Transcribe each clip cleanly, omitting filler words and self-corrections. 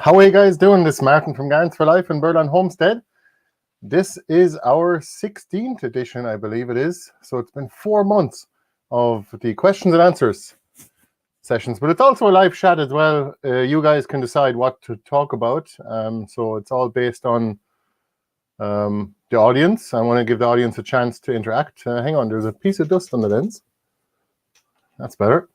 How are you guys doing? This is Martin from Gardens for Life in Birdland Homestead. This is our 16th edition, I believe it is. So it's been 4 months of the questions and answers sessions, but it's also a live chat as well. You guys can decide what to talk about. So it's all based on the audience. I want to give the audience a chance to interact. Hang on, there's a piece of dust on the lens. That's better.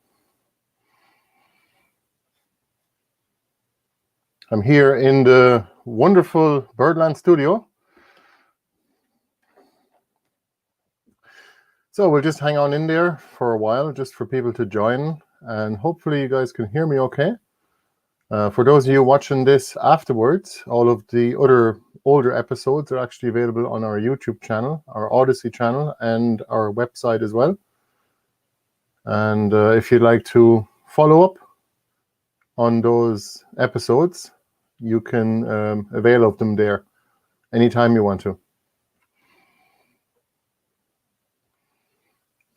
I'm here in the wonderful Birdland studio. So we'll just hang on in there for a while, just for people to join, and hopefully you guys can hear me okay. For those of you watching this afterwards, all of the other older episodes are actually available on our YouTube channel, our Odyssey channel, and our website as well. And if you'd like to follow up on those episodes, you can avail of them there anytime you want to.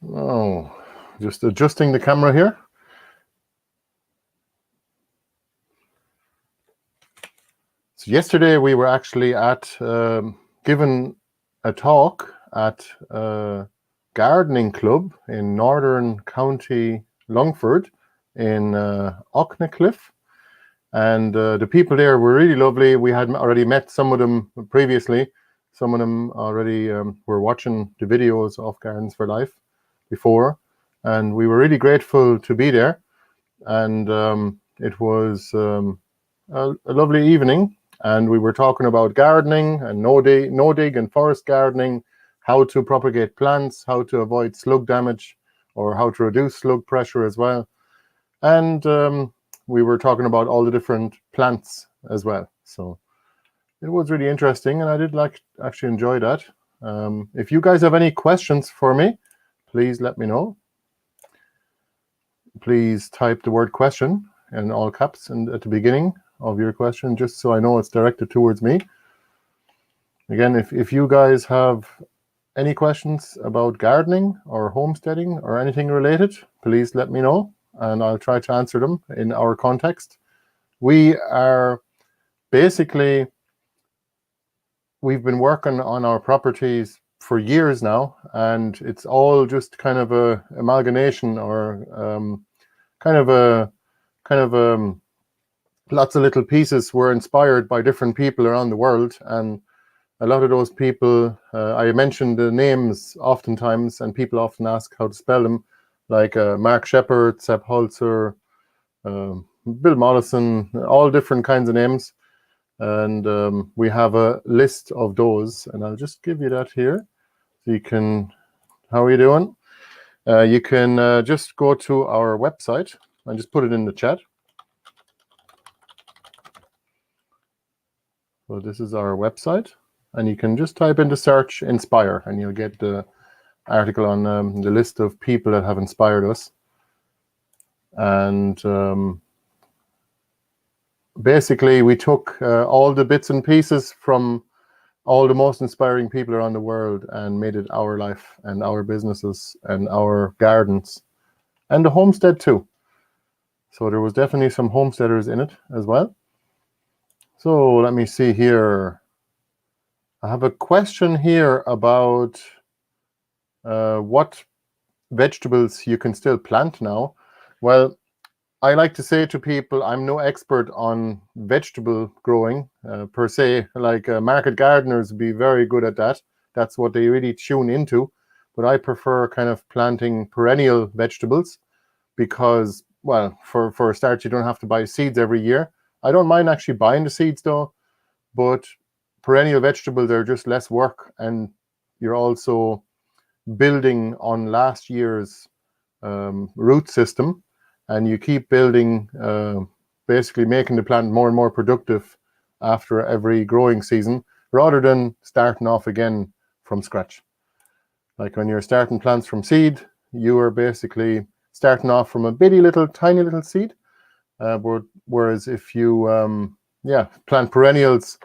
Oh, just adjusting the camera here. So yesterday we were actually at given a talk at a gardening club in Northern County Longford in Auchnacliff. And the people there were really lovely. We had already met some of them previously. Some of them already were watching the videos of Gardens for Life before. And we were really grateful to be there. And it was a lovely evening. And we were talking about gardening and no-dig and forest gardening, how to propagate plants, how to avoid slug damage, or how to reduce slug pressure as well. And we were talking about all the different plants as well. So it was really interesting, and I did actually enjoy that. If you guys have any questions for me, please let me know. Please type the word question in all caps and at the beginning of your question, just so I know it's directed towards me. Again, if you guys have any questions about gardening or homesteading or anything related, please let me know, and I'll try to answer them in our context. We are basically, we've been working on our properties for years now, and it's all just kind of a amalgamation or lots of little pieces were inspired by different people around the world, and a lot of those people, I mentioned the names oftentimes, and people often ask how to spell them, like Mark Shepard, Sepp Holzer, Bill Mollison, all different kinds of names. And we have a list of those, and I'll just give you that here. So you can, how are you doing? You can just go to our website and just put it in the chat. So this is our website, and you can just type into search Inspire, and you'll get the article on the list of people that have inspired us. And basically we took all the bits and pieces from all the most inspiring people around the world and made it our life and our businesses and our gardens and the homestead too. So there was definitely some homesteaders in it as well. So let me see here. I have a question here about what vegetables you can still plant now. Well, I like to say to people, I'm no expert on vegetable growing per se. Like market gardeners would be very good at that. That's what they really tune into. But I prefer kind of planting perennial vegetables because, well, for a start, you don't have to buy seeds every year. I don't mind actually buying the seeds though, but perennial vegetables are just less work, and you're also building on last year's root system. And you keep building, basically making the plant more and more productive after every growing season, rather than starting off again from scratch. Like when you're starting plants from seed, you are basically starting off from a bitty little, tiny little seed. Whereas if you, plant perennials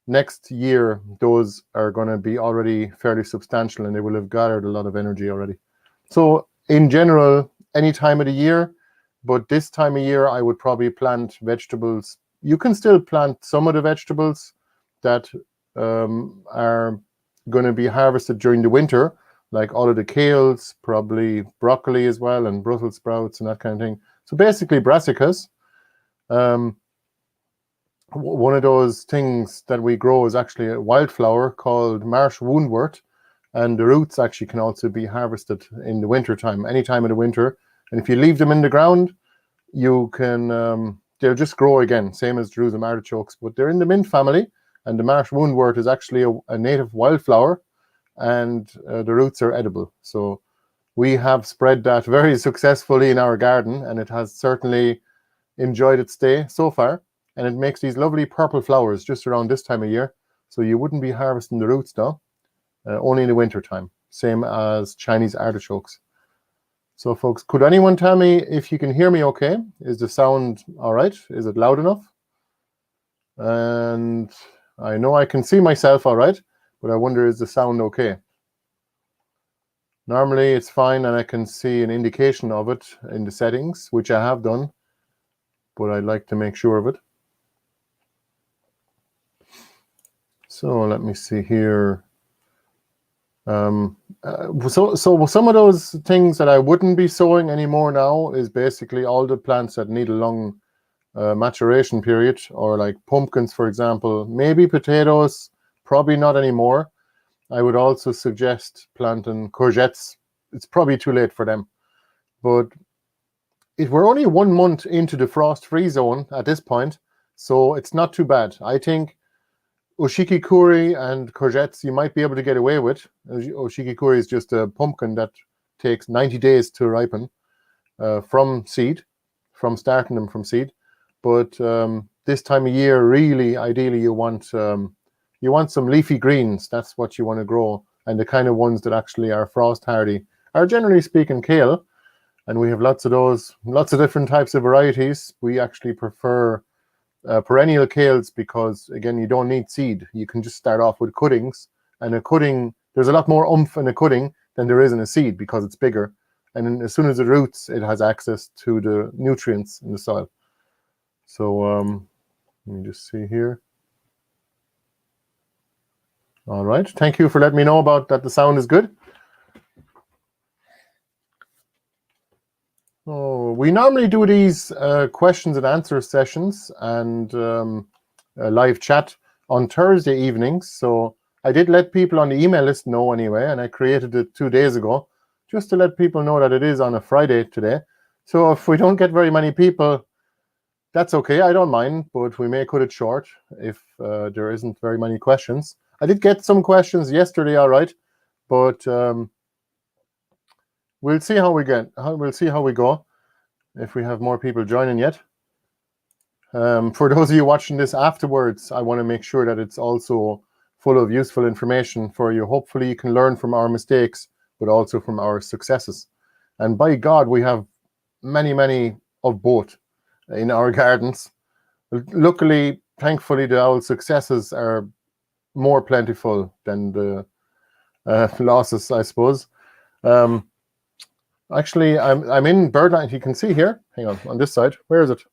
next year, those are going to be already fairly substantial, and they will have gathered a lot of energy already. So in general, any time of the year, but this time of year, I would probably plant vegetables you can still plant some of the vegetables that are going to be harvested during the winter, like all of the kales, probably broccoli as well, and Brussels sprouts and that kind of thing. So basically brassicas. One of those things that we grow is actually a wildflower called marsh woundwort, and the roots actually can also be harvested in the winter time, any time of the winter. And if you leave them in the ground, you can they'll just grow again, same as Jerusalem artichokes, but they're in the mint family, and the marsh woundwort is actually a native wildflower, and the roots are edible. So we have spread that very successfully in our garden, and it has certainly enjoyed its stay so far. And it makes these lovely purple flowers just around this time of year. So you wouldn't be harvesting the roots now, only in the winter time, same as Chinese artichokes. So folks, could anyone tell me if you can hear me okay? Is the sound all right? Is it loud enough? And I know I can see myself all right, but I wonder, is the sound okay? Normally it's fine, and I can see an indication of it in the settings, which I have done, but I'd like to make sure of it. So let me see here. So some of those things that I wouldn't be sowing anymore now is basically all the plants that need a long maturation period, or like pumpkins, for example, maybe potatoes, probably not anymore. I would also suggest planting courgettes. It's probably too late for them. But we're only 1 month into the frost-free zone at this point, so it's not too bad. I think oshiki-kuri and courgettes you might be able to get away with. Oshiki-kuri is just a pumpkin that takes 90 days to ripen from seed, from starting them from seed. But this time of year, really, ideally, you want some leafy greens. That's what you want to grow. And the kind of ones that actually are frost hardy are, generally speaking, kale. And we have lots of those, lots of different types of varieties. We actually prefer perennial kales because, again, you don't need seed. You can just start off with cuttings. And a cutting, there's a lot more oomph in a cutting than there is in a seed because it's bigger. And then as soon as it roots, it has access to the nutrients in the soil. So let me just see here. All right. Thank you for letting me know about that. The sound is good. Oh, we normally do these questions and answer sessions and live chat on Thursday evenings. So I did let people on the email list know anyway, and I created it 2 days ago just to let people know that it is on a Friday today. So if we don't get very many people, that's okay. I don't mind, but we may cut it short if there isn't very many questions. I did get some questions yesterday, all right, but we'll see how we get. We'll see how we go if we have more people joining yet. For those of you watching this afterwards, I want to make sure that it's also full of useful information for you. Hopefully you can learn from our mistakes, but also from our successes. And by God, we have many, many of both in our gardens. Luckily, thankfully, our successes are more plentiful than the losses, I suppose. Actually, I'm in Birdland. You can see here. Hang on this side. Where is it?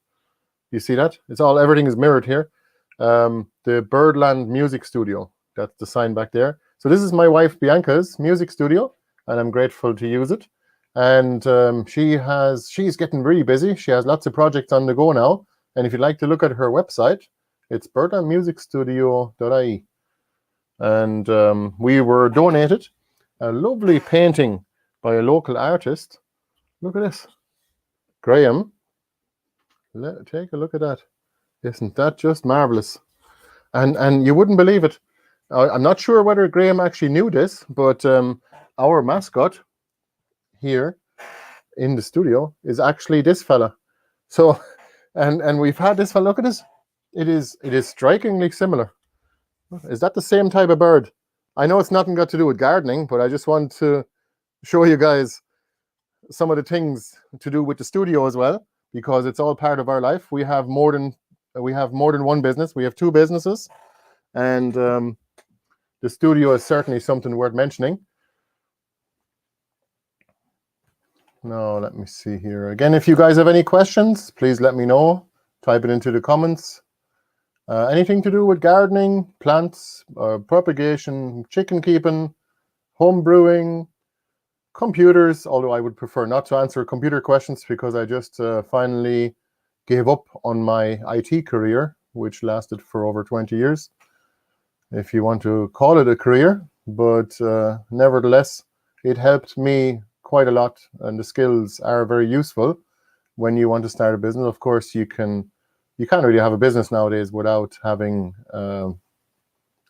You see that? Everything is mirrored here. The Birdland Music Studio. That's the sign back there. So this is my wife Bianca's music studio, and I'm grateful to use it. And she's getting really busy. She has lots of projects on the go now. And if you'd like to look at her website, it's birdlandmusicstudio.ie. And we were donated a lovely painting by a local artist. Look at this. Graham. Take a look at that. Isn't that just marvelous? And you wouldn't believe it. I'm not sure whether Graham actually knew this, but our mascot here in the studio is actually this fella. So, and we've had this fella. Look at this. It is strikingly similar. Is that the same type of bird? I know it's nothing got to do with gardening, but I just want to show you guys some of the things to do with the studio as well, because it's all part of our life. We have more than one business. We have 2 businesses, and the studio is certainly something worth mentioning. Now, let me see here. Again, if you guys have any questions, please let me know. Type it into the comments. Anything to do with gardening, plants, propagation, chicken keeping, home brewing, computers, although I would prefer not to answer computer questions because I just finally gave up on my IT career, which lasted for over 20 years, if you want to call it a career. But nevertheless, it helped me quite a lot, and the skills are very useful when you want to start a business. Of course, you can't really have a business nowadays without having a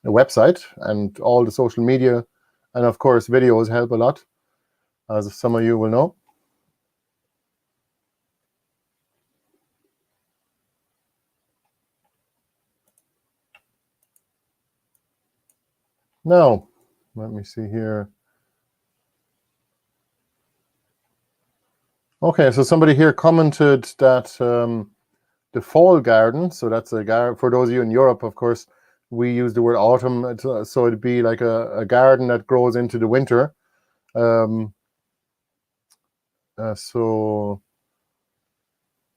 website, and all the social media and of course videos help a lot, as some of you will know. Now, let me see here. Okay, so somebody here commented that the fall garden, so that's a garden, for those of you in Europe, of course, we use the word autumn, so it'd be like a garden that grows into the winter. So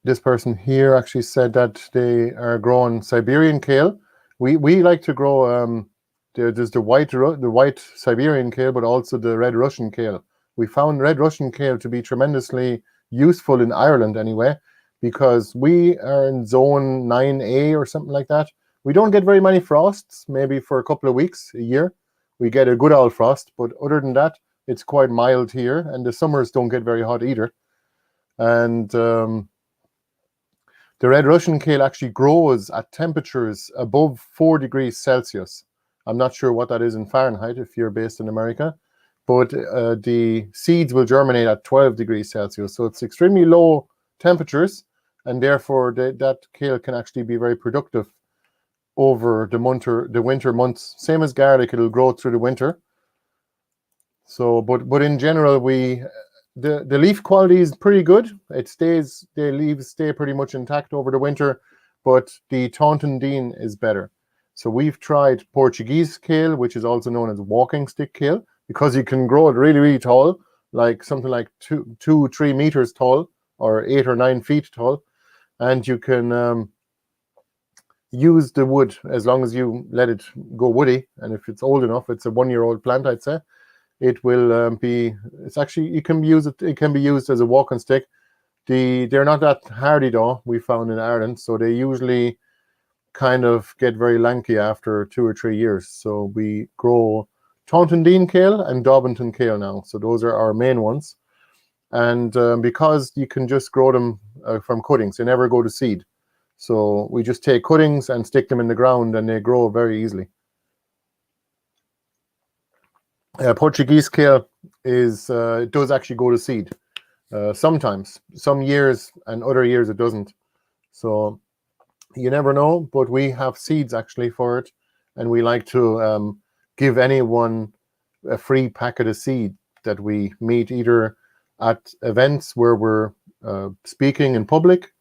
this person here actually said that they are growing Siberian kale. We like to grow there's the white Siberian kale, but also the red Russian kale. We found red Russian kale to be tremendously useful in Ireland anyway, because we are in zone 9A or something like that. We don't get very many frosts, maybe for a couple of weeks a year. We get a good old frost, but other than that, it's quite mild here, and the summers don't get very hot either. And the red Russian kale actually grows at temperatures above 4 degrees Celsius. I'm not sure what that is in Fahrenheit if you're based in America, but the seeds will germinate at 12 degrees Celsius. So it's extremely low temperatures, and therefore that kale can actually be very productive over the winter months. Same as garlic, it'll grow through the winter. So, but in general, the leaf quality is pretty good. The leaves stay pretty much intact over the winter, but the Taunton Dean is better. So we've tried Portuguese kale, which is also known as walking stick kale, because you can grow it really, really tall, like something like 2-3 meters tall, or 8 or 9 feet tall, and you can use the wood as long as you let it go woody. And if it's old enough, it's a 1-year-old plant, I'd say. It will it's actually, it can be used as a walking stick. They're not that hardy though, we found in Ireland, so they usually kind of get very lanky after 2 or 3 years. So we grow Taunton Dean kale and Dobbington kale now. So those are our main ones. And because you can just grow them from cuttings, they never go to seed. So we just take cuttings and stick them in the ground, and they grow very easily. Portuguese kale it does actually go to seed sometimes, some years, and other years it doesn't. So you never know, but we have seeds actually for it, and we like to give anyone a free packet of seed that we meet either at events where we're speaking in public,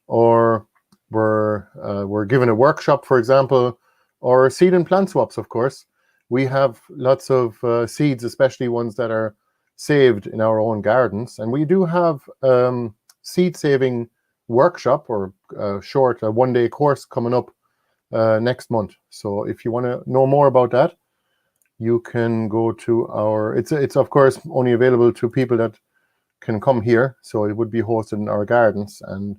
or we're given a workshop, for example, or seed and plant swaps, of course. We have lots of seeds, especially ones that are saved in our own gardens. And we do have seed saving workshop, or a 1-day course coming up next month. So if you want to know more about that, you can go to it's of course only available to people that can come here. So it would be hosted in our gardens, and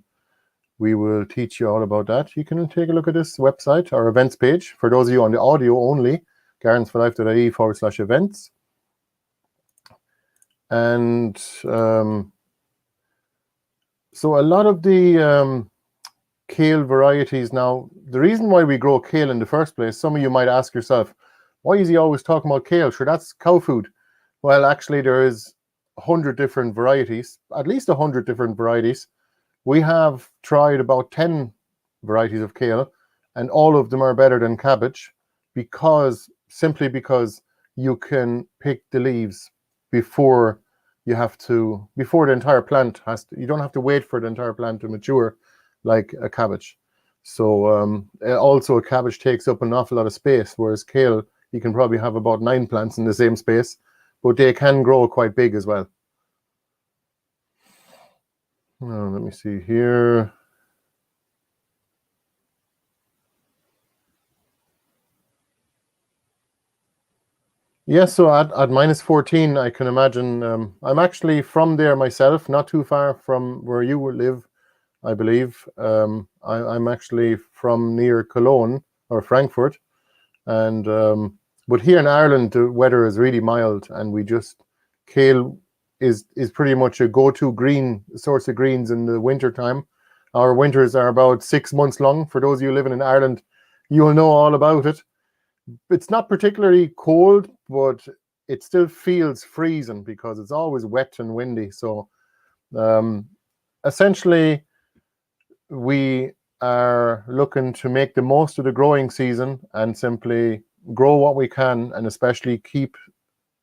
we will teach you all about that. You can take a look at this website, our events page. For those of you on the audio only, gardensforlife.ie/events. And so a lot of the kale varieties now, the reason why we grow kale in the first place, some of you might ask yourself, why is he always talking about kale? Sure, that's cow food. Well, actually, there is 100 different varieties, at least 100 different varieties. We have tried about 10 varieties of kale, and all of them are better than cabbage, simply because you can pick the leaves before the entire plant you don't have to wait for the entire plant to mature like a cabbage. So also a cabbage takes up an awful lot of space, whereas kale, you can probably have about 9 plants in the same space, but they can grow quite big as well. Let me see here. Yeah, so at -14, I can imagine. I'm actually from there myself, not too far from where you live, I believe. I'm actually from near Cologne or Frankfurt, and but here in Ireland the weather is really mild, and we just kale is pretty much a go-to green source of greens in the winter time. Our winters are about 6 months long. For those of you living in Ireland, you will know all about it. It's not particularly cold, but it still feels freezing because it's always wet and windy. So um, essentially, we are looking to make the most of the growing season and simply grow what we can, and especially keep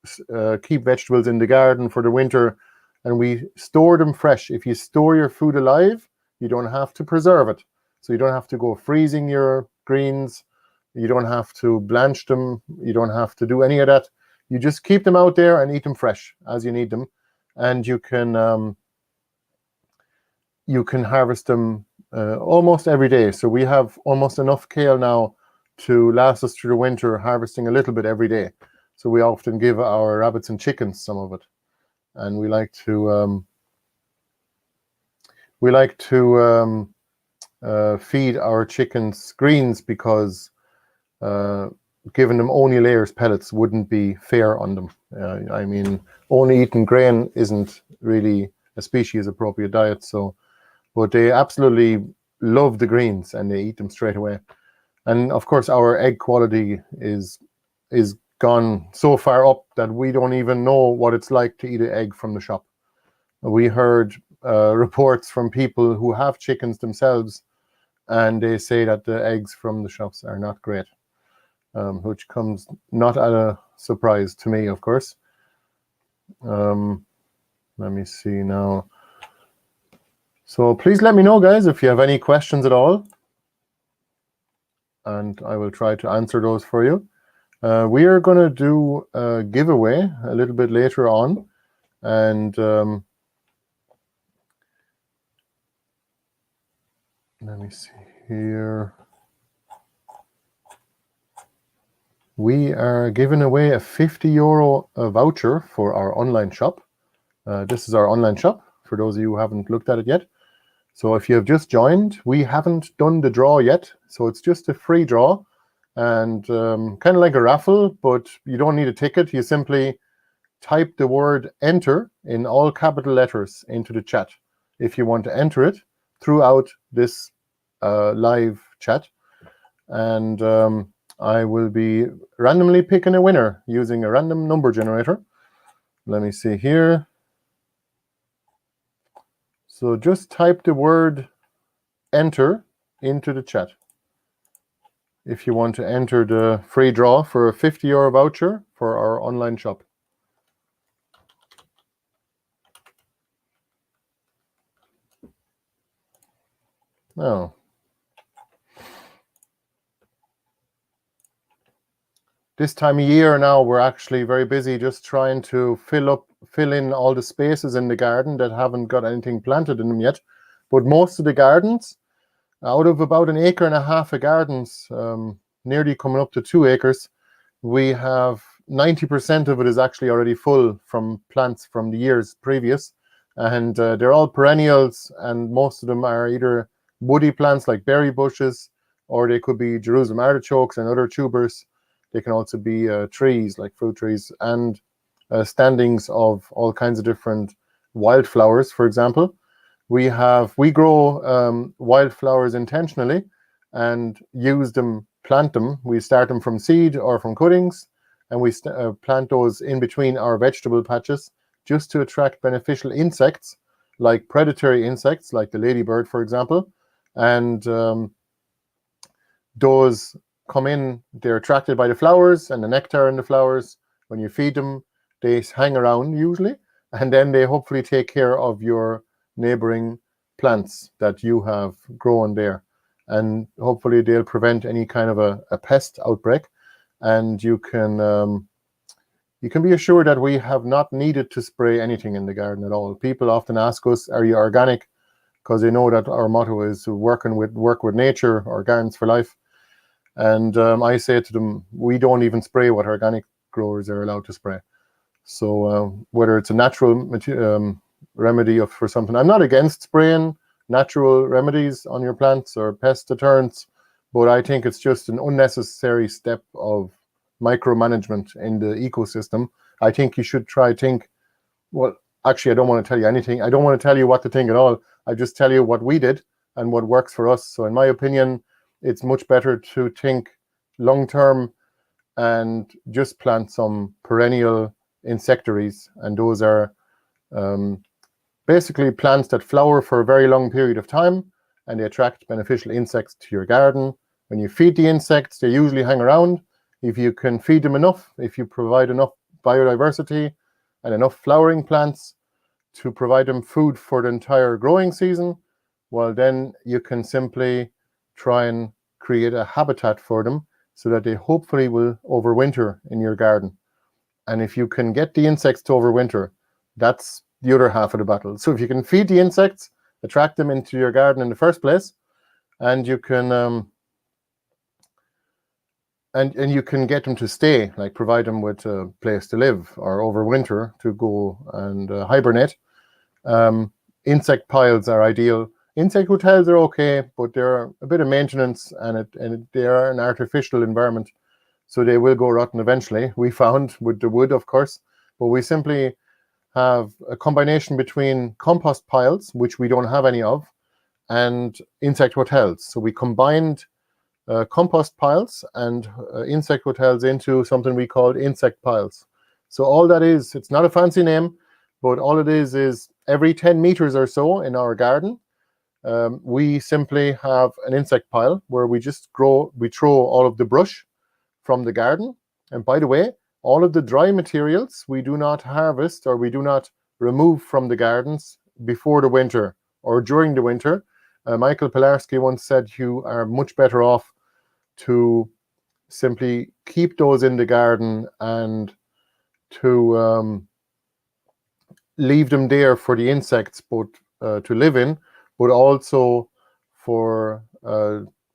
vegetables in the garden for the winter, and we store them fresh. If you store your food alive, you don't have to preserve it. So you don't have to go freezing your greens. You don't have to blanch them. You don't have to do any of that. You just keep them out there and eat them fresh as you need them, and you can harvest them almost every day. So we have almost enough kale now to last us through the winter, harvesting a little bit every day. So we often give our rabbits and chickens some of it, and we like to feed our chickens greens because giving them only layers pellets wouldn't be fair on them. I mean, only eating grain isn't really a species appropriate diet. So, but they absolutely love the greens and they eat them straight away. And of course, our egg quality is gone so far up that we don't even know what it's like to eat an egg from the shop. We heard reports from people who have chickens themselves, and they say that the eggs from the shops are not great, which comes not at a surprise to me, of course. Let me see now. So please let me know, guys, if you have any questions at all, and I will try to answer those for you. We are going to do a giveaway a little bit later on, and let me see here. We are giving away a €50 voucher for our online shop. This is our online shop, for those of you who haven't looked at it yet. So if you have just joined, we haven't done the draw yet. So it's just a free draw, and kind of like a raffle, but you don't need a ticket. You simply type the word enter in all capital letters into the chat if you want to enter it throughout this live chat. And I will be randomly picking a winner using a random number generator. Let me see here. So just type the word enter into the chat if you want to enter the free draw for a €50 voucher for our online shop. Now, this time of year now, we're actually very busy just trying to fill in all the spaces in the garden that haven't got anything planted in them yet. But most of the gardens, out of about 1.5 acres of gardens, nearly coming up to 2 acres, we have 90% of it is actually already full from plants from the years previous. And they're all perennials, and most of them are either woody plants like berry bushes, or they could be Jerusalem artichokes and other tubers. They can also be trees like fruit trees, and standings of all kinds of different wildflowers. For example, we grow wildflowers intentionally and plant them. We start them from seed or from cuttings, and we plant those in between our vegetable patches just to attract beneficial insects, like predatory insects, like the ladybird, for example. And those come in, they're attracted by the flowers and the nectar in the flowers. When you feed them, they hang around usually, and then they hopefully take care of your neighboring plants that you have grown there. And hopefully they'll prevent any kind of a pest outbreak. And you can be assured that we have not needed to spray anything in the garden at all. People often ask us, are you organic? Because they know that our motto is work with nature, or gardens for life. And I say to them, we don't even spray with organic growers are allowed to spray. So whether it's a natural remedy for something, I'm not against spraying natural remedies on your plants or pest deterrents, but I think it's just an unnecessary step of micromanagement in the ecosystem. I think you should think, well, actually, I don't want to tell you anything. I don't want to tell you what to think at all. I just tell you what we did and what works for us. So in my opinion, it's much better to think long-term and just plant some perennial insectaries. And those are basically plants that flower for a very long period of time, and they attract beneficial insects to your garden. When you feed the insects, they usually hang around. If you can feed them enough, if you provide enough biodiversity and enough flowering plants to provide them food for the entire growing season, well, then you can simply try and create a habitat for them so that they hopefully will overwinter in your garden. And if you can get the insects to overwinter, that's the other half of the battle. So if you can feed the insects, attract them into your garden in the first place, and you can and you can get them to stay, like provide them with a place to live or overwinter to go and hibernate. Insect piles are ideal. Insect hotels are okay, but they're a bit of maintenance, and they are an artificial environment, so they will go rotten eventually. We found with the wood, of course, but we simply have a combination between compost piles, which we don't have any of, and insect hotels. So we combined compost piles and insect hotels into something we called insect piles. So all that is, it's not a fancy name, but all it is every 10 meters or so in our garden, we simply have an insect pile where we throw all of the brush from the garden. And by the way, all of the dry materials we do not harvest or we do not remove from the gardens before the winter or during the winter. Michael Pilarski once said you are much better off to simply keep those in the garden and to leave them there for the insects, but to live in, but also for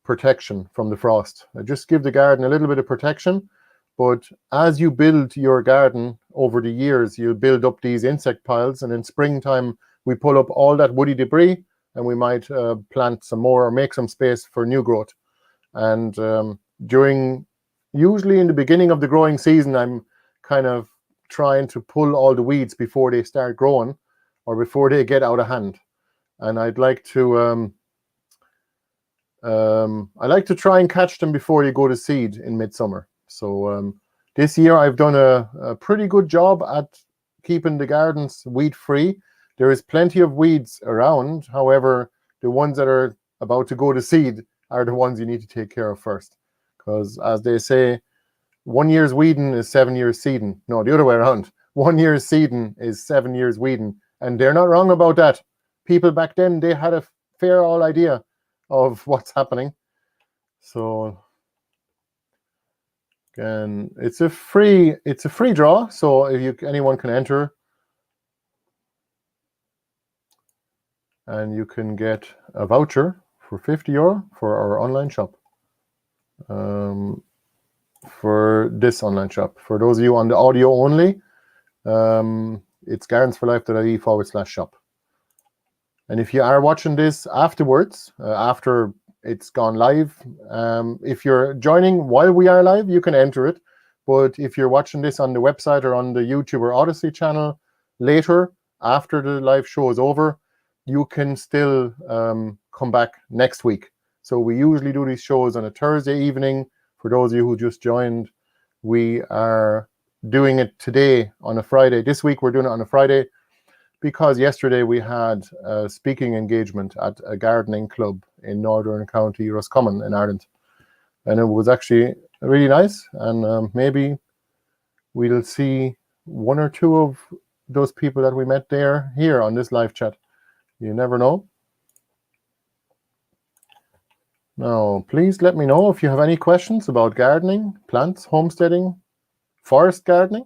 protection from the frost. Just give the garden a little bit of protection, but as you build your garden over the years, you'll build up these insect piles, and in springtime we pull up all that woody debris and we might plant some more or make some space for new growth. And usually in the beginning of the growing season, I'm kind of trying to pull all the weeds before they start growing or before they get out of hand. And I'd like to try and catch them before they go to seed in midsummer. So this year I've done a pretty good job at keeping the gardens weed free. There is plenty of weeds around. However, the ones that are about to go to seed are the ones you need to take care of first. Because as they say, 1 year's weeding is 7 years seeding. No, the other way around. 1 year's seeding is 7 years weeding. And they're not wrong about that. People back then, they had a fair old idea of what's happening. So again, it's a free draw. So if anyone can enter, and you can get a voucher for €50 for our online shop. For this online shop. For those of you on the audio only, it's gardensforlife.ie/shop. And if you are watching this afterwards, after it's gone live, if you're joining while we are live, you can enter it. But if you're watching this on the website or on the YouTube or Odyssey channel later, after the live show is over, you can still come back next week. So we usually do these shows on a Thursday evening. For those of you who just joined, we are doing it today on a Friday. This week we're doing it on a Friday because yesterday we had a speaking engagement at a gardening club in Northern County Roscommon in Ireland. And it was actually really nice. And maybe we'll see one or two of those people that we met there here on this live chat. You never know. Now, please let me know if you have any questions about gardening, plants, homesteading, forest gardening.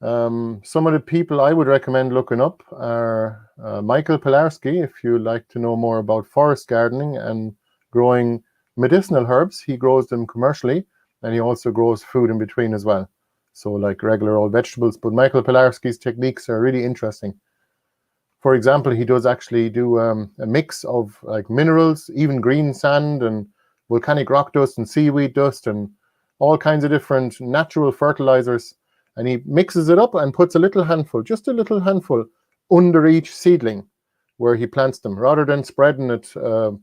Some of the people I would recommend looking up are Michael Pilarski, if you'd like to know more about forest gardening and growing medicinal herbs. He grows them commercially, and he also grows food in between as well. So like regular old vegetables, but Michael Pilarski's techniques are really interesting. For example, he does actually do a mix of like minerals, even green sand and volcanic rock dust and seaweed dust and all kinds of different natural fertilizers. And he mixes it up and puts a little handful, just a little handful, under each seedling where he plants them, rather than spreading it,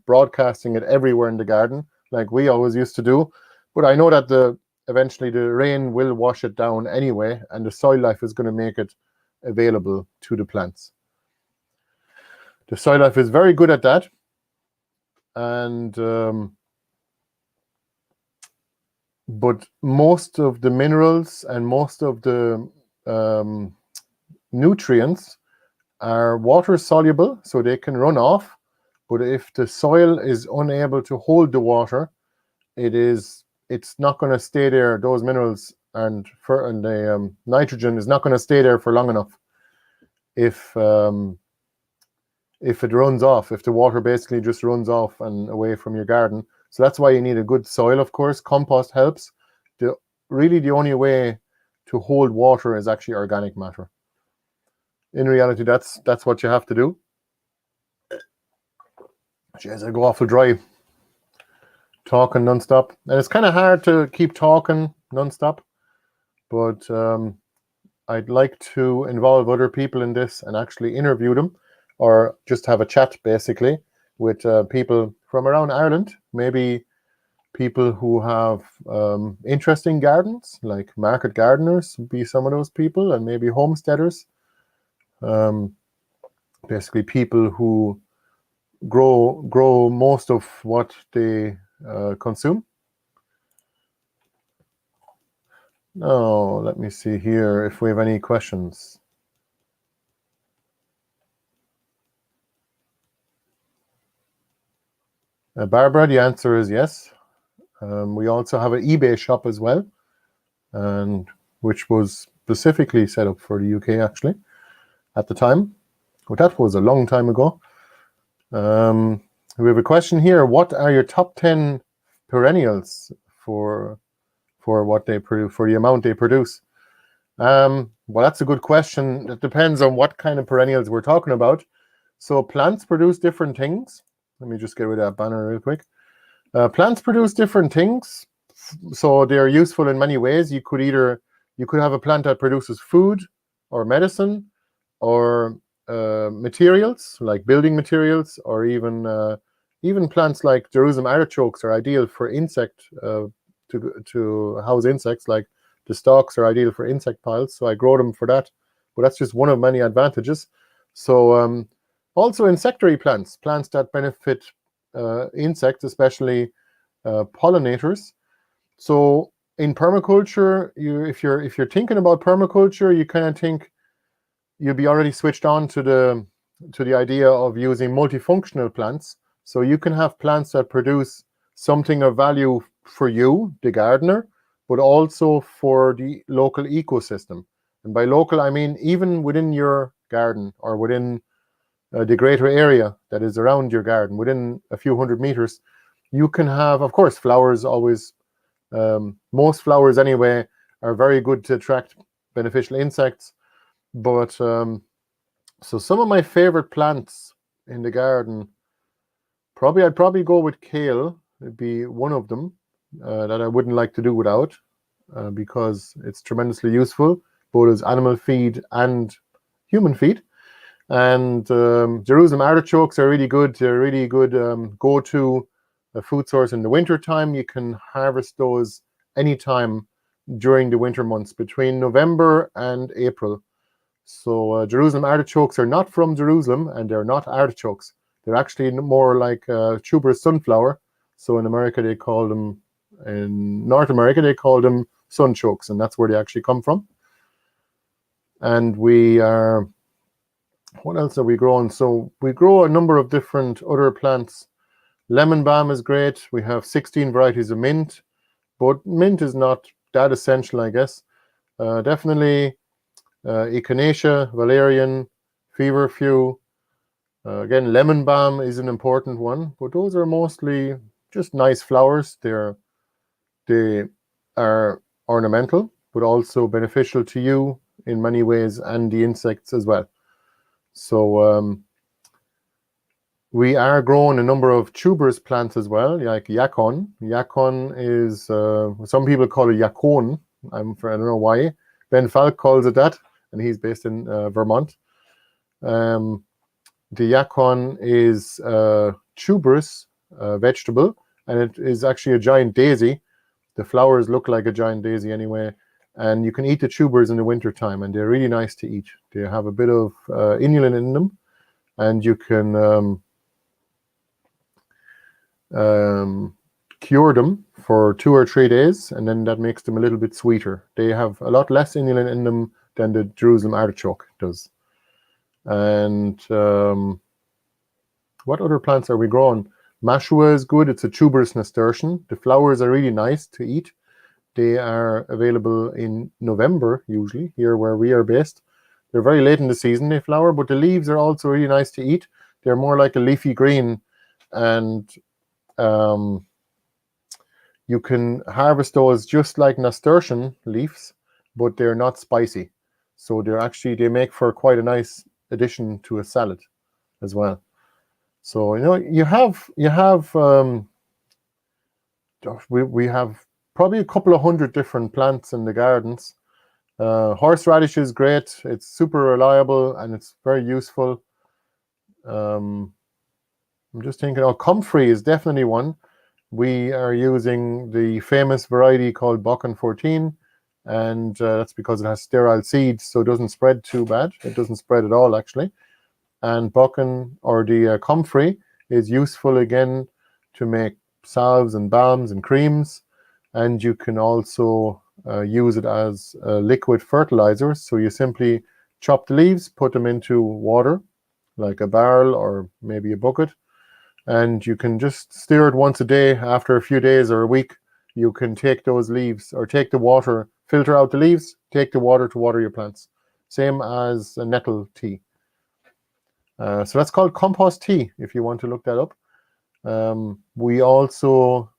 broadcasting it everywhere in the garden like we always used to do. But I know that eventually the rain will wash it down anyway, and the soil life is going to make it available to the plants. The soil life is very good at that. And but most of the minerals and most of the nutrients are water soluble, so they can run off. But if the soil is unable to hold the water, it's not going to stay there. Those minerals and the nitrogen is not going to stay there for long enough. If it runs off, if the water basically just runs off and away from your garden. So that's why you need a good soil, of course. Compost helps. Really the only way to hold water is actually organic matter. In reality, that's what you have to do. Jeez, I go awful dry talking non-stop. And it's kind of hard to keep talking non-stop, but I'd like to involve other people in this and actually interview them, or just have a chat basically with people from around Ireland, maybe people who have interesting gardens, like market gardeners would be some of those people, and maybe homesteaders, basically people who grow most of what they consume. Now, let me see here if we have any questions. Barbara, the answer is yes. We also have an eBay shop as well, and which was specifically set up for the UK actually at the time. But that was a long time ago. We have a question here. What are your top 10 perennials for what they produce, for the amount they produce? Well, that's a good question. It depends on what kind of perennials we're talking about. So plants produce different things. Let me just get rid of that banner real quick. Plants produce different things, so they're useful in many ways. You could have a plant that produces food or medicine, or materials like building materials, or even plants like Jerusalem artichokes are ideal for to house insects. Like the stalks are ideal for insect piles, so I grow them for that. But that's just one of many advantages. So also insectary plants that benefit insects, especially pollinators. So in permaculture, if you're thinking about permaculture, you kind of think you'll be already switched on to the idea of using multifunctional plants. So you can have plants that produce something of value for you, the gardener, but also for the local ecosystem. And by local, I mean even within your garden, or within the greater area that is around your garden, within a few hundred meters. You can have, of course, flowers always, most flowers anyway, are very good to attract beneficial insects. But so some of my favorite plants in the garden, I'd probably go with kale. It'd be one of them that I wouldn't like to do without, because it's tremendously useful, both as animal feed and human feed. And Jerusalem artichokes are really good. They're a really good go-to food source in the winter time. You can harvest those anytime during the winter months, between November and April. So Jerusalem artichokes are not from Jerusalem, and they're not artichokes. They're actually more like tuberous sunflower. So in America, they call them, in North America, they call them sunchokes, and that's where they actually come from. And what else are we growing? So we grow a number of different other plants. Lemon balm is great. We have 16 varieties of mint, but mint is not that essential, I guess. Definitely echinacea, valerian, feverfew. Again, lemon balm is an important one, but those are mostly just nice flowers. They are ornamental, but also beneficial to you in many ways and the insects as well. So we are growing a number of tuberous plants as well, like yacon. Yacon is, some people call it yacon. I don't know why. Ben Falk calls it that, and he's based in Vermont. The yacon is a tuberous vegetable, and it is actually a giant daisy. The flowers look like a giant daisy anyway, and you can eat the tubers in the winter time, and they're really nice to eat. They have a bit of inulin in them, and you can cure them for 2 or 3 days, and then that makes them a little bit sweeter. They have a lot less inulin in them than the Jerusalem artichoke does. And what other plants are we growing? Mashua is good. It's a tuberous nasturtium. The flowers are really nice to eat. They are available in November, usually, here where we are based. They're very late in the season, they flower, but the leaves are also really nice to eat. They're more like a leafy green, and you can harvest those just like nasturtium leaves, but they're not spicy. So they make for quite a nice addition to a salad as well. So you have we have probably a couple of hundred different plants in the gardens. Horseradish is great. It's super reliable and it's very useful. I'm just thinking, comfrey is definitely one. We are using the famous variety called Buchan 14, and that's because it has sterile seeds, so it doesn't spread too bad. It doesn't spread at all, actually. And Buchan, or the comfrey, is useful again to make salves and balms and creams, and you can also use it as a liquid fertilizer. So you simply chop the leaves, put them into water, like a barrel or maybe a bucket, and you can just stir it once a day. After a few days or a week, you can take those leaves, or take the water, filter out the leaves, take the water to water your plants. Same as a nettle tea. So that's called compost tea, if you want to look that up. We also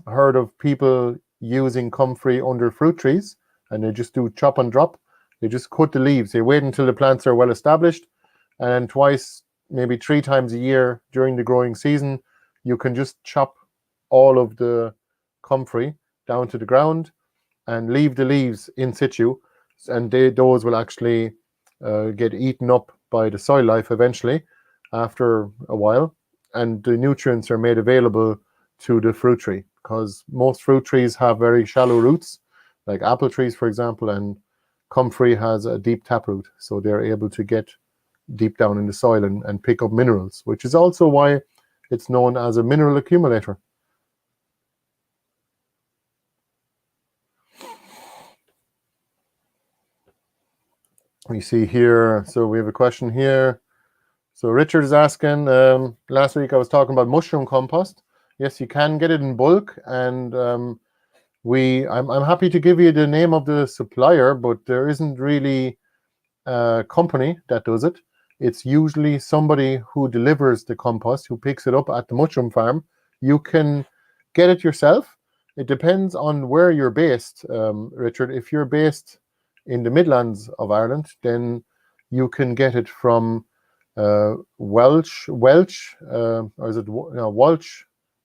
heard of people using comfrey under fruit trees, and they just do chop and drop. They just cut the leaves. They wait until the plants are well established, and twice, maybe 3 times a year during the growing season, you can just chop all of the comfrey down to the ground and leave the leaves in situ, and those will actually get eaten up by the soil life eventually after a while, and the nutrients are made available to the fruit tree, because most fruit trees have very shallow roots, like apple trees, for example, and comfrey has a deep taproot, so they're able to get deep down in the soil and pick up minerals, which is also why it's known as a mineral accumulator. We see here, so we have a question here. So Richard is asking, last week I was talking about mushroom compost. Yes, you can get it in bulk, and I'm happy to give you the name of the supplier, but there isn't really a company that does it. It's usually somebody who delivers the compost, who picks it up at the mushroom farm. You can get it yourself. It depends on where you're based, Richard. If you're based in the Midlands of Ireland, then you can get it from Welsh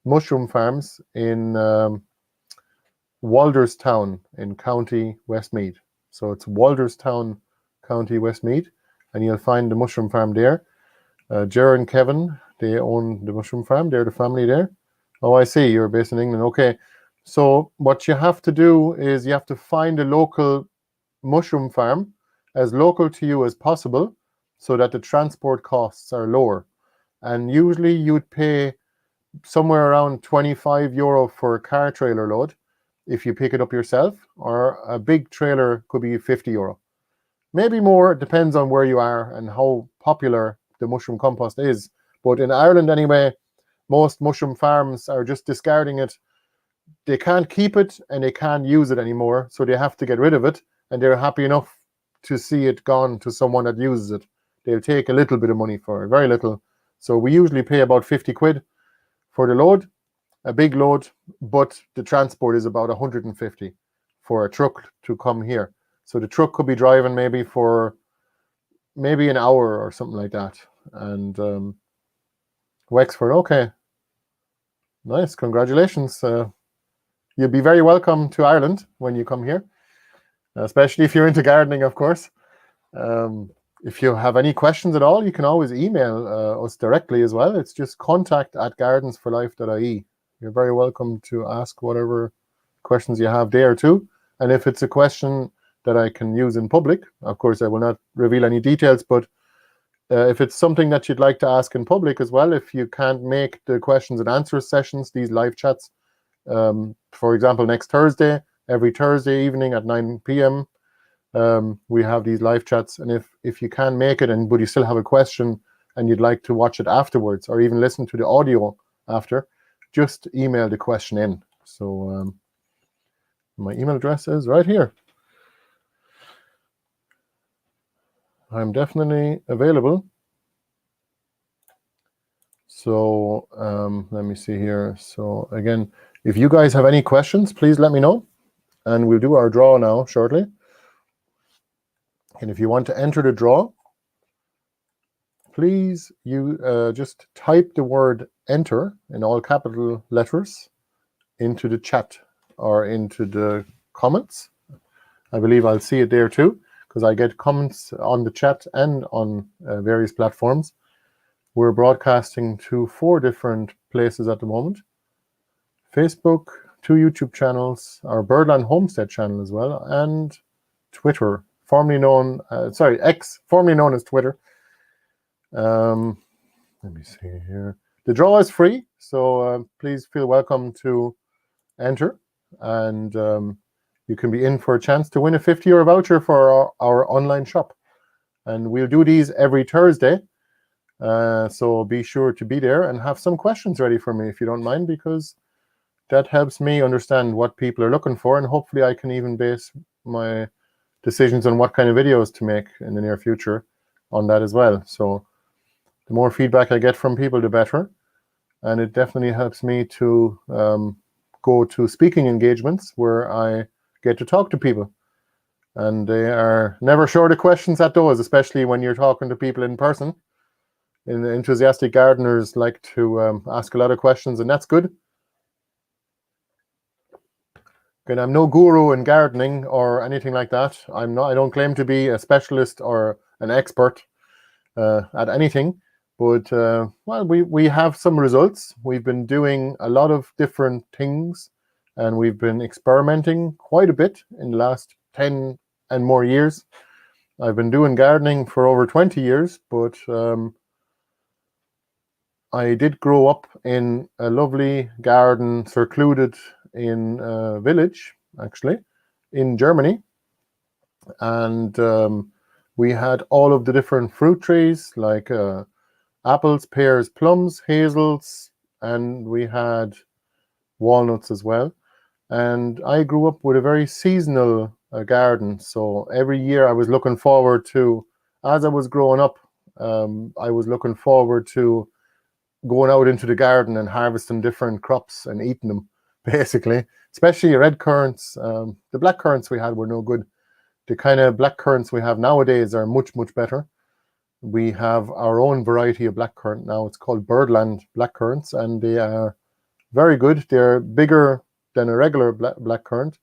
Mushroom Farms in Walderstown in County Westmeath. So it's Walderstown, County Westmeath, and you'll find the mushroom farm there. Jared and Kevin, they own the mushroom farm. They're the family there. Oh, I see. You're based in England. Okay. So what you have to do is you have to find a local mushroom farm, as local to you as possible, so that the transport costs are lower. And usually you'd pay somewhere around €25 for a car trailer load if you pick it up yourself, or a big trailer could be €50. Maybe more, it depends on where you are and how popular the mushroom compost is. But in Ireland anyway, most mushroom farms are just discarding it. They can't keep it and they can't use it anymore, so they have to get rid of it, and they're happy enough to see it gone to someone that uses it. They'll take a little bit of money for it, very little. So we usually pay about 50 quid for the load, a big load, but the transport is about 150 for a truck to come here. So the truck could be driving maybe for maybe an hour or something like that. And Wexford, okay. Nice, congratulations. You'll be very welcome to Ireland when you come here, especially if you're into gardening, of course. If you have any questions at all, you can always email us directly as well. It's just contact@gardensforlife.ie. You're very welcome to ask whatever questions you have there too. And if it's a question that I can use in public, of course, I will not reveal any details, but if it's something that you'd like to ask in public as well, if you can't make the questions and answers sessions, these live chats, for example, next Thursday, every Thursday evening at 9 p.m., we have these live chats. And if you can make it but you still have a question and you'd like to watch it afterwards or even listen to the audio after, just email the question in. So my email address is right here. I'm definitely available. So let me see here. So again, if you guys have any questions, please let me know. And we'll do our draw now shortly. And if you want to enter the draw, please you just type the word enter in all capital letters into the chat or into the comments. I believe I'll see it there too, because I get comments on the chat and on various platforms. We're broadcasting to 4 different places at the moment. Facebook, 2 YouTube channels, our Birdland Homestead channel as well, and Twitter, formerly known, X, formerly known as Twitter. Let me see here. The draw is free, so please feel welcome to enter, and you can be in for a chance to win a €50 voucher for our online shop. And we'll do these every Thursday, so be sure to be there and have some questions ready for me if you don't mind, because that helps me understand what people are looking for, and hopefully I can even base my decisions on what kind of videos to make in the near future on that as well. So the more feedback I get from people, the better. And it definitely helps me to go to speaking engagements where I get to talk to people. And they are never short of questions at those, especially when you're talking to people in person. And enthusiastic gardeners like to ask a lot of questions, and that's good. Again, I'm no guru in gardening or anything like that. I don't claim to be a specialist or an expert at anything. But well, we have some results. We've been doing a lot of different things, and we've been experimenting quite a bit in the last 10 and more years. I've been doing gardening for over 20 years, but I did grow up in a lovely garden, secluded in a village, actually, in Germany. And we had all of the different fruit trees, like apples, pears, plums, hazels, and we had walnuts as well. And I grew up with a very seasonal garden. So every year I was looking forward to, as I was growing up, I was looking forward to going out into the garden and harvesting different crops and eating them, basically. Especially red currants. The black currants we had were no good. The kind of black currants we have nowadays are much, much better. We have our own variety of blackcurrant now. It's called Birdland blackcurrants, and they are very good. They're bigger than a regular blackcurrant,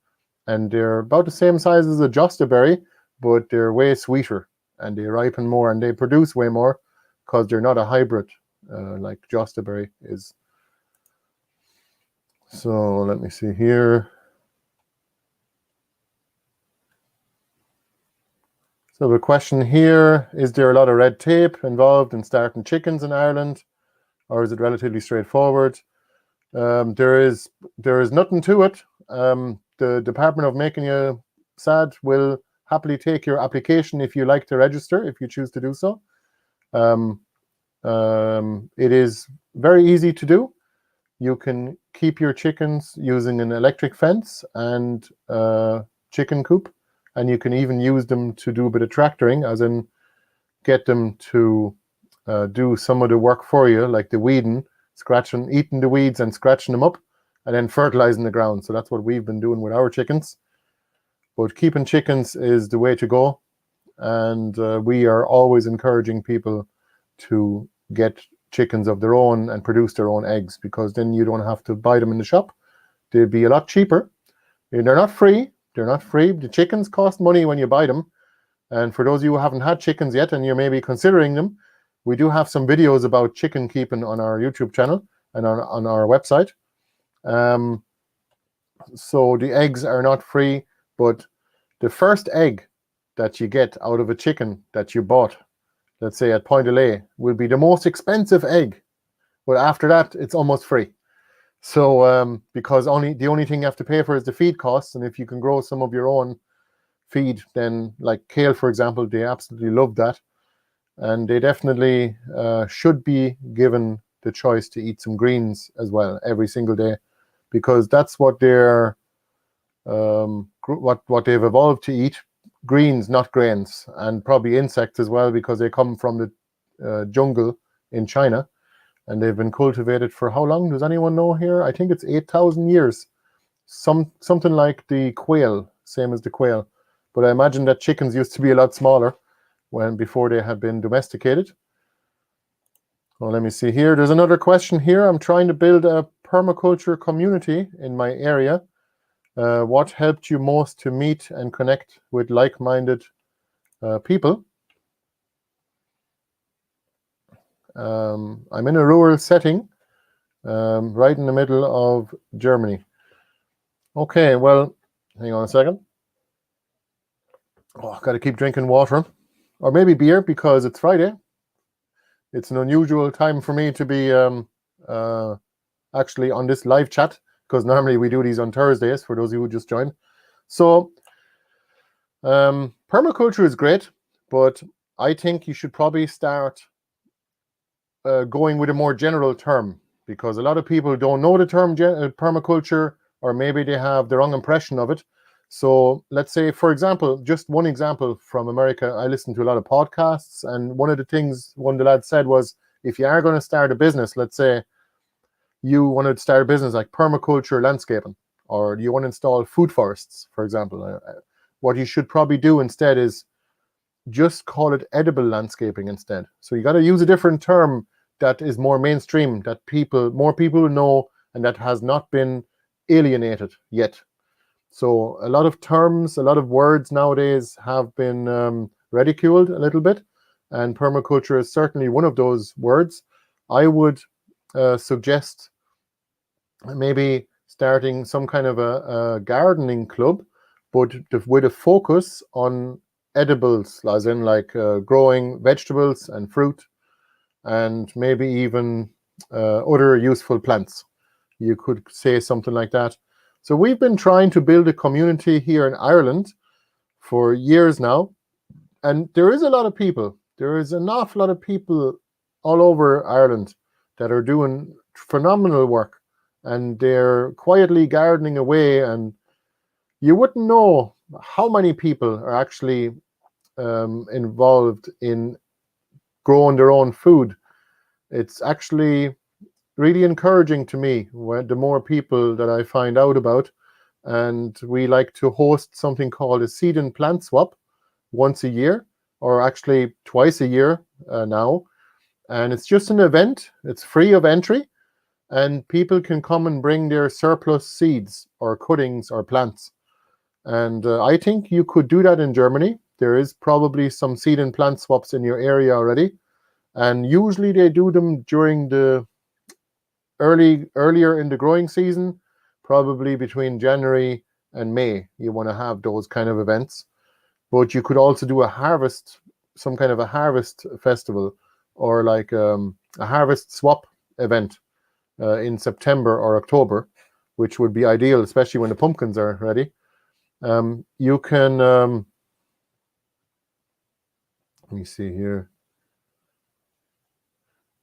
and they're about the same size as a jostaberry, but they're way sweeter, and they ripen more, and they produce way more because they're not a hybrid like jostaberry is. So let me see here. So the question here, is there a lot of red tape involved in starting chickens in Ireland, or is it relatively straightforward? There is nothing to it. The Department of Making You Sad will happily take your application if you like to register, if you choose to do so. It is very easy to do. You can keep your chickens using an electric fence and chicken coop, and you can even use them to do a bit of tractoring, as in get them to do some of the work for you, like the weeding, eating the weeds and scratching them up, and then fertilizing the ground. So that's what we've been doing with our chickens. But keeping chickens is the way to go. And we are always encouraging people to get chickens of their own and produce their own eggs, because then you don't have to buy them in the shop. They'd be a lot cheaper. They're not free. They're not free. The chickens cost money when you buy them. And for those of you who haven't had chickens yet and you're maybe considering them, we do have some videos about chicken keeping on our YouTube channel and on our website. So the eggs are not free, but the first egg that you get out of a chicken that you bought, let's say at Point de Lay, will be the most expensive egg. But after that, it's almost free. So because the only thing you have to pay for is the feed costs, and if you can grow some of your own feed, then like kale, for example, they absolutely love that. And they definitely should be given the choice to eat some greens as well every single day, because that's what they're what they've evolved to eat: greens, not grains, and probably insects as well, because they come from the jungle in China, and they've been cultivated for how long? Does anyone know here? I think it's 8,000 years, something like the quail, same as the quail. But I imagine that chickens used to be a lot smaller before they had been domesticated. Well, let me see here. There's another question here. I'm trying to build a permaculture community in my area. What helped you most to meet and connect with like-minded people? I'm in a rural setting, right in the middle of Germany. Okay, well, hang on a second. Oh, I've got to keep drinking water, or maybe beer, because it's Friday. It's an unusual time for me to be actually on this live chat, because normally we do these on Thursdays, for those of you who just joined. So permaculture is great, but I think you should probably start going with a more general term, because a lot of people don't know the term permaculture, or maybe they have the wrong impression of it. So let's say, for example, just one example from America, I listen to a lot of podcasts, and one of the things one of the lads said was, if you are going to start a business, let's say you want to start a business like permaculture landscaping, or you want to install food forests, for example, what you should probably do instead is just call it edible landscaping instead. So you got to use a different term that is more mainstream, that more people know, and that has not been alienated yet. So a lot of terms, a lot of words nowadays have been ridiculed a little bit, and permaculture is certainly one of those words. I would suggest maybe starting some kind of a gardening club, but with a focus on edibles, as in like growing vegetables and fruit, and maybe even other useful plants. You could say something like that. So we've been trying to build a community here in Ireland for years now, and there is a lot of people. There is an awful lot of people all over Ireland that are doing phenomenal work, and they're quietly gardening away, and you wouldn't know how many people are actually involved in growing their own food. It's actually really encouraging to me the more people that I find out about. And we like to host something called a seed and plant swap once a year, or actually twice a year now. And it's just an event. It's free of entry, and people can come and bring their surplus seeds or cuttings or plants. And I think you could do that in Germany. There is probably some seed and plant swaps in your area already, and usually they do them during the earlier in the growing season, probably between January and May. You want to have those kind of events. But you could also do a harvest, some kind of a harvest festival, or like a harvest swap event in September or October, which would be ideal, especially when the pumpkins are ready. You can, let me see here.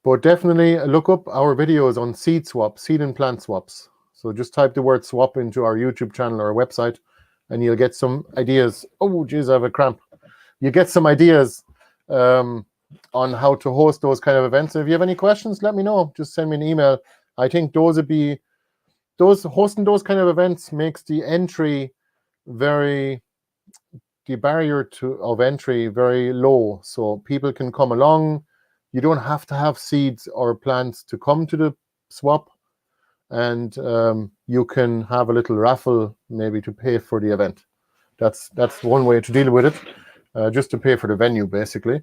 But definitely look up our videos on seed swaps, seed and plant swaps. So just type the word swap into our YouTube channel or website, and you'll get some ideas. Oh, geez, I have a cramp. You get some ideas on how to host those kind of events. And if you have any questions, let me know. Just send me an email. I think hosting those kind of events makes the entry very the barrier of entry very low, so people can come along. You don't have to have seeds or plants to come to the swap, and you can have a little raffle maybe to pay for the event. That's one way to deal with it, just to pay for the venue basically.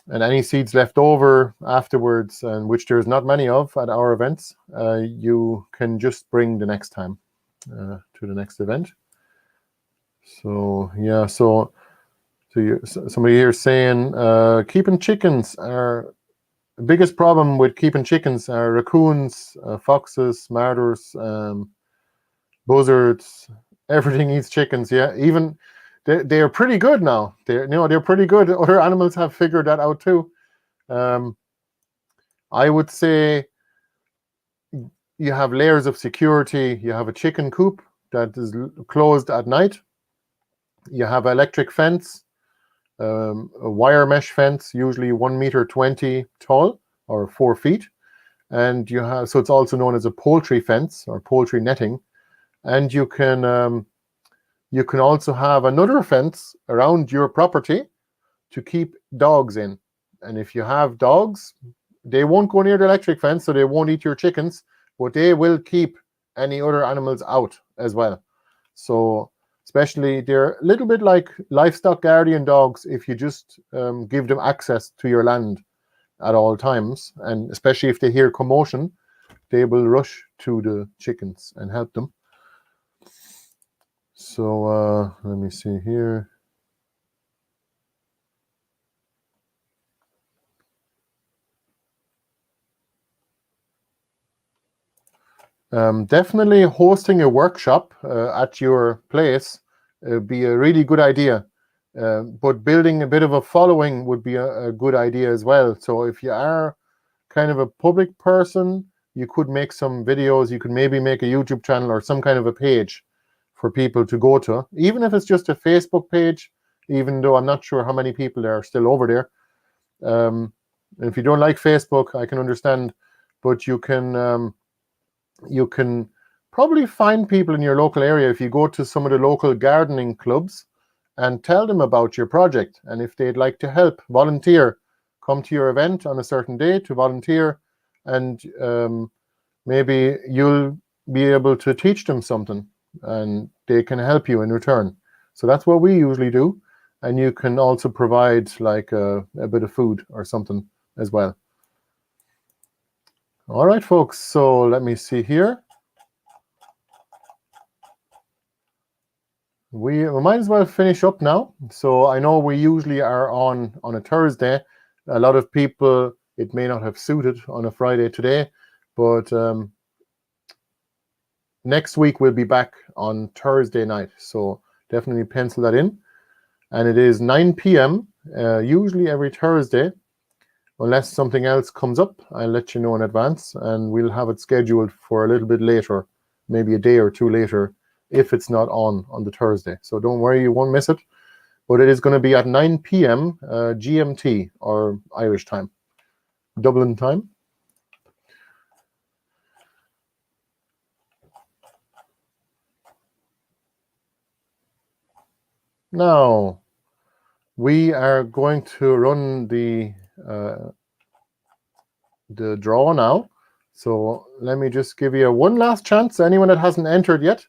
And any seeds left over afterwards, and which there's not many of at our events, you can just bring the next time to the next event. So yeah, so somebody here saying keeping chickens are the biggest problem with keeping chickens are raccoons, foxes, martyrs, buzzards. Everything eats chickens. Yeah, even they are pretty good now. They're pretty good. Other animals have figured that out too. I would say you have layers of security. You have a chicken coop that is closed at night. You have an electric fence, a wire mesh fence, usually 1.20 meters tall or 4 feet, and you have, so it's also known as a poultry fence or poultry netting. And you can also have another fence around your property to keep dogs in. And if you have dogs, they won't go near the electric fence, so they won't eat your chickens, but they will keep any other animals out as well. So especially, they're a little bit like livestock guardian dogs if you just give them access to your land at all times. And especially if they hear commotion, they will rush to the chickens and help them. So let me see here. Definitely hosting a workshop at your place would be a really good idea. But building a bit of a following would be a good idea as well. So if you are kind of a public person, you could make some videos. You could maybe make a YouTube channel or some kind of a page for people to go to, even if it's just a Facebook page, even though I'm not sure how many people are still over there. If you don't like Facebook, I can understand, but you can probably find people in your local area if you go to some of the local gardening clubs and tell them about your project. And if they'd like to help, volunteer, come to your event on a certain day to volunteer, and maybe you'll be able to teach them something and they can help you in return. So that's what we usually do. And you can also provide like a bit of food or something as well. All right, folks, so let me see here. We might as well finish up now. So I know we usually are on a Thursday. A lot of people, it may not have suited on a Friday today, but next week we'll be back on Thursday night. So definitely pencil that in. And it is 9 p.m. Usually every Thursday. Unless something else comes up, I'll let you know in advance, and we'll have it scheduled for a little bit later, maybe a day or two later, if it's not on the Thursday. So don't worry, you won't miss it. But it is going to be at 9 p.m. GMT, or Irish time, Dublin time. Now, we are going to run the draw now. So let me just give you one last chance. Anyone that hasn't entered yet,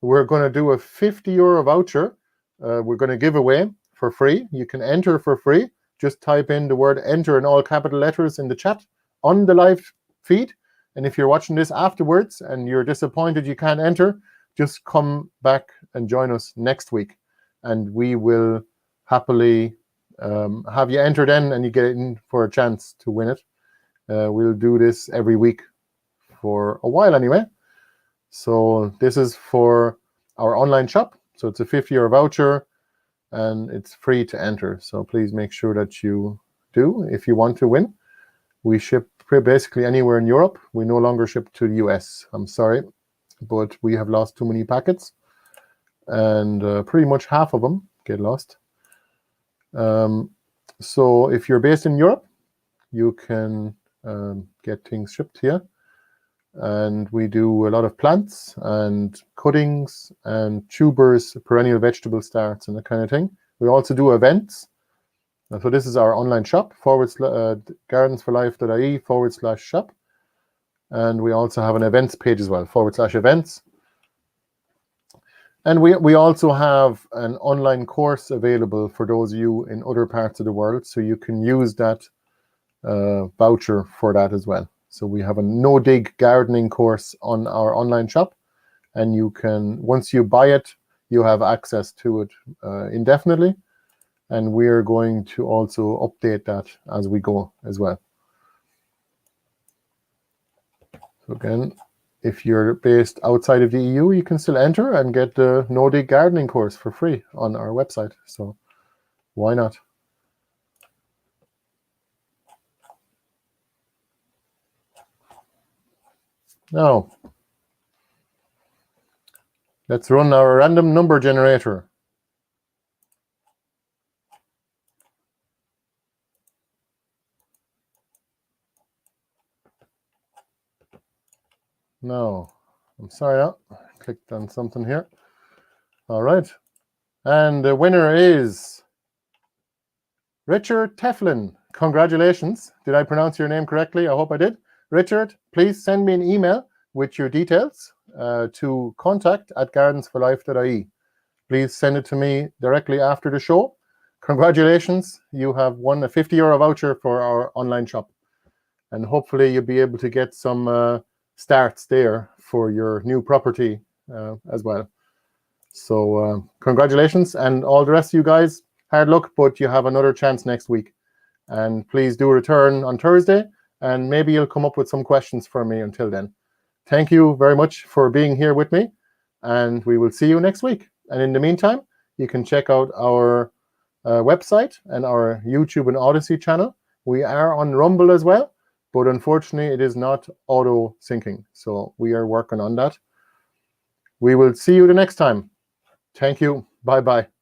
we're going to do a €50 voucher. We're going to give away for free. You can enter for free. Just type in the word enter in all capital letters in the chat on the live feed. And if you're watching this afterwards and you're disappointed you can't enter, just come back and join us next week. And we will happily have you enter then, and you get in for a chance to win it. We'll do this every week for a while anyway. So this is for our online shop. So it's a €50 voucher and it's free to enter. So please make sure that you do if you want to win. We ship basically anywhere in Europe. We no longer ship to the US. I'm sorry, but we have lost too many packets, and pretty much half of them get lost. So if you're based in Europe, you can get things shipped here. and we do a lot of plants and cuttings and tubers, perennial vegetable starts and that kind of thing. We also do events. So this is our online shop, gardensforlife.ie/shop. And we also have an events page as well, /events. And we also have an online course available for those of you in other parts of the world, so you can use that voucher for that as well. So we have a no-dig gardening course on our online shop, and you can, once you buy it, you have access to it indefinitely. And we're going to also update that as we go as well. So again, if you're based outside of the EU, you can still enter and get the no-dig gardening course for free on our website. So why not? Now, let's run our random number generator. No, I'm sorry, I clicked on something here. All right. And the winner is Richard Teflin. Congratulations. Did I pronounce your name correctly? I hope I did. Richard, please send me an email with your details to contact@gardensforlife.ie. Please send it to me directly after the show. Congratulations. You have won a €50 voucher for our online shop. And hopefully you'll be able to get some starts there for your new property as well. So congratulations, and all the rest of you guys, hard luck, but you have another chance next week. And please do return on Thursday, and maybe you'll come up with some questions for me until then. Thank you very much for being here with me, and we will see you next week. And in the meantime, you can check out our website and our YouTube and Odyssey channel. We are on Rumble as well, but unfortunately it is not auto syncing. So we are working on that. We will see you the next time. Thank you. Bye-bye.